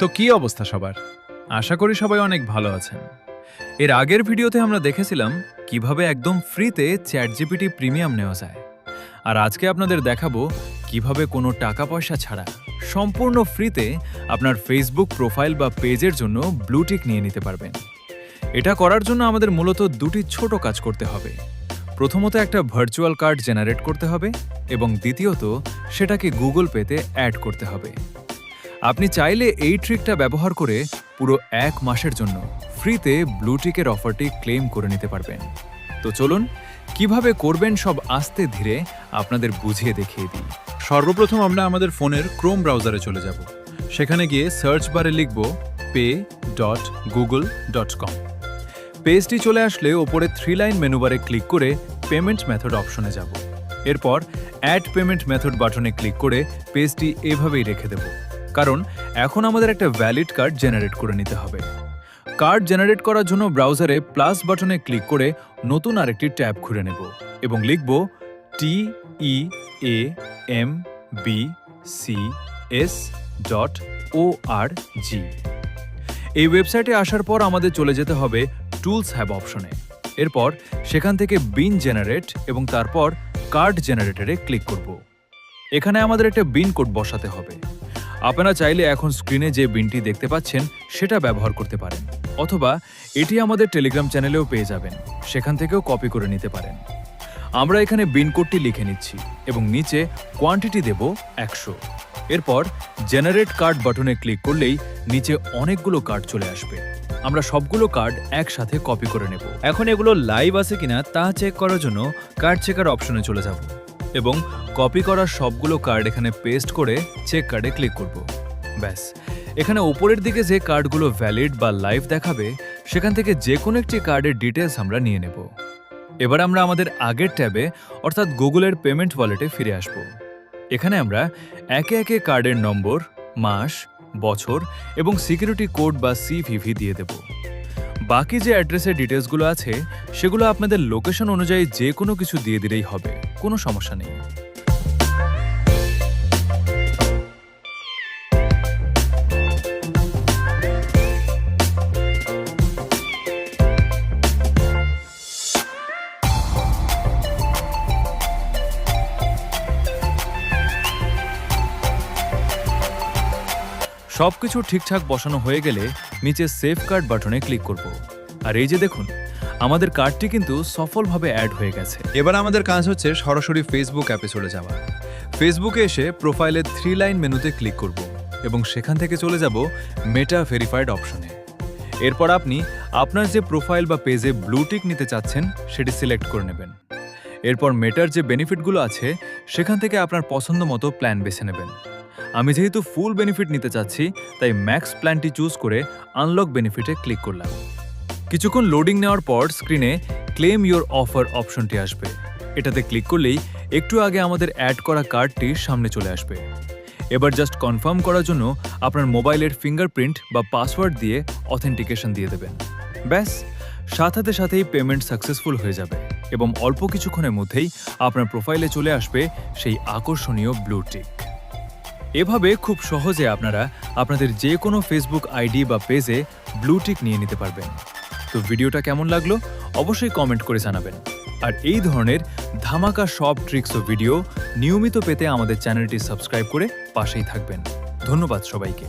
তো কি অবস্থা সবার? আশা করি সবাই অনেক ভালো আছেন। এর আগের ভিডিওতে আমরা দেখেছিলাম কিভাবে একদম ফ্রিতে চ্যাটজিপিটি প্রিমিয়াম নেওয়া যায়। আর আজকে আপনাদের দেখাবো কিভাবে কোনো টাকা পয়সা ছাড়া সম্পূর্ণ ফ্রিতে আপনার ফেসবুক প্রোফাইল বা পেজের জন্য ব্লুটিক নিয়ে নিতে পারবেন। এটা করার জন্য আমাদের মূলত দুটি ছোট কাজ করতে হবে। প্রথমত একটা ভার্চুয়াল কার্ড জেনারেট করতে হবে এবং দ্বিতীয়ত সেটাকে গুগল পেতে অ্যাড করতে হবে। আপনি চাইলে এই ট্রিকটা ব্যবহার করে পুরো 1 মাসের জন্য ফ্রিতে ব্লুটিকের অফারটি ক্লেম করে নিতে পারবেন। তো চলুন কিভাবে করবেন সব আস্তে ধীরে আপনাদের বুঝিয়ে দেখিয়ে দিই। সর্বপ্রথম আমরা আমাদের ফোনের ক্রোম ব্রাউজারে চলে যাব। সেখানে গিয়ে সার্চ বারে লিখব pay.google.com। পেজটি চলে আসলে ওপরে 3 লাইন মেনু বারে ক্লিক করে পেমেন্ট মেথড অপশনে যাব। এরপর অ্যাড পেমেন্ট মেথড বাটনে ক্লিক করে পেজটি এভাবেই রেখে দেব, কারণ এখন আমাদের একটা ভ্যালিড কার্ড জেনারেট করে নিতে হবে। কার্ড জেনারেট করার জন্য ব্রাউজারে প্লাস বাটনে ক্লিক করে নতুন আরেকটি ট্যাব খুলে নেব এবং লিখব teambcs.org। এই ওয়েবসাইটে আসার পর আমাদের চলে যেতে হবে টুলস হ্যাব অপশনে। এরপর সেখান থেকে বিন জেনারেট এবং তারপর কার্ড জেনারেটরে ক্লিক করব। এখানে আমাদের একটা বিন কোড বসাতে হবে। আপনারা চাইলে এখন স্ক্রিনে যে বিনটি দেখতে পাচ্ছেন সেটা ব্যবহার করতে পারেন, অথবা এটি আমাদের টেলিগ্রাম চ্যানেলেও পেয়ে যাবেন, সেখান থেকেও কপি করে নিতে পারেন। আমরা এখানে বিন কোডটি লিখে নিচ্ছি এবং নিচে কোয়ান্টিটি দেব 100। এরপর জেনারেট কার্ড বাটনে ক্লিক করলেই নিচে অনেকগুলো কার্ড চলে আসবে। আমরা সবগুলো কার্ড একসাথে কপি করে নেব। এখন এগুলো লাইভ আছে কিনা তা চেক করার জন্য কার্ড চেকার অপশনে চলে যাব এবং কপি করা সবগুলো কার্ড এখানে পেস্ট করে চেক কার্ডে ক্লিক করব। ব্যাস, এখানে উপরের দিকে যে কার্ডগুলো ভ্যালিড বা লাইভ দেখাবে সেখান থেকে যে কোনো একটি কার্ডের ডিটেলস আমরা নিয়ে নেব। এবার আমরা আমাদের আগের ট্যাবে অর্থাৎ গুগলের পেমেন্ট ওয়ালেটে ফিরে আসব। এখানে আমরা একে একে কার্ডের নম্বর, মাস, বছর এবং সিকিউরিটি কোড বা সিভিভি দিয়ে দেব। বাকি যে অ্যাড্রেসের ডিটেলসগুলো আছে সেগুলো আপনাদের লোকেশন অনুযায়ী যে কোনো কিছু দিয়ে দিলেই হবে, কোনো সমস্যা নেই। সবকিছু ঠিকঠাক বসানো হয়ে গেলে নিচে সেভ কার্ড বাটনে ক্লিক করব। আর এই যে দেখুন, আমাদের কার্ডটি কিন্তু সফলভাবে অ্যাড হয়ে গেছে। এবার আমাদের কাজ হচ্ছে সরাসরি ফেসবুক অ্যাপে চলে যাওয়া। ফেসবুকে এসে প্রোফাইলের 3 লাইন মেনুতে ক্লিক করব এবং সেখান থেকে চলে যাব মেটা ভেরিফাইড অপশনে। এরপর আপনি আপনার যে প্রোফাইল বা পেজে ব্লুটিক নিতে চাচ্ছেন সেটি সিলেক্ট করে নেবেন। এরপর মেটার যে বেনিফিটগুলো আছে সেখান থেকে আপনার পছন্দ মতো প্ল্যান বেছে নেবেন। আমি যেহেতু ফুল বেনিফিট নিতে চাচ্ছি তাই ম্যাক্স প্ল্যানটি চুজ করে আনলক বেনিফিটে ক্লিক করলাম। কিছুক্ষণ লোডিং নেওয়ার পর স্ক্রিনে ক্লেম ইওর অফার অপশনটি আসবে। এটাতে ক্লিক করলেই একটু আগে আমাদের অ্যাড করা কার্ডটি সামনে চলে আসবে। এবার জাস্ট কনফার্ম করার জন্য আপনার মোবাইলের ফিঙ্গারপ্রিন্ট বা পাসওয়ার্ড দিয়ে অথেন্টিকেশন দিয়ে দেবেন। ব্যাস, সাথে সাথেই পেমেন্ট সাকসেসফুল হয়ে যাবে এবং অল্প কিছুক্ষণের মধ্যেই আপনার প্রোফাইলে চলে আসবে সেই আকর্ষণীয় ব্লুটিক। এভাবে খুব সহজে আপনারা আপনাদের যে কোনো ফেসবুক আইডি বা পেজে ব্লুটিক নিয়ে নিতে পারবেন। তো ভিডিওটা কেমন লাগলো অবশ্যই কমেন্ট করে জানাবেন। আর এই ধরনের ধামাকা সব ট্রিক্স ও ভিডিও নিয়মিত পেতে আমাদের চ্যানেলটি সাবস্ক্রাইব করে পাশেই থাকবেন। ধন্যবাদ সবাইকে।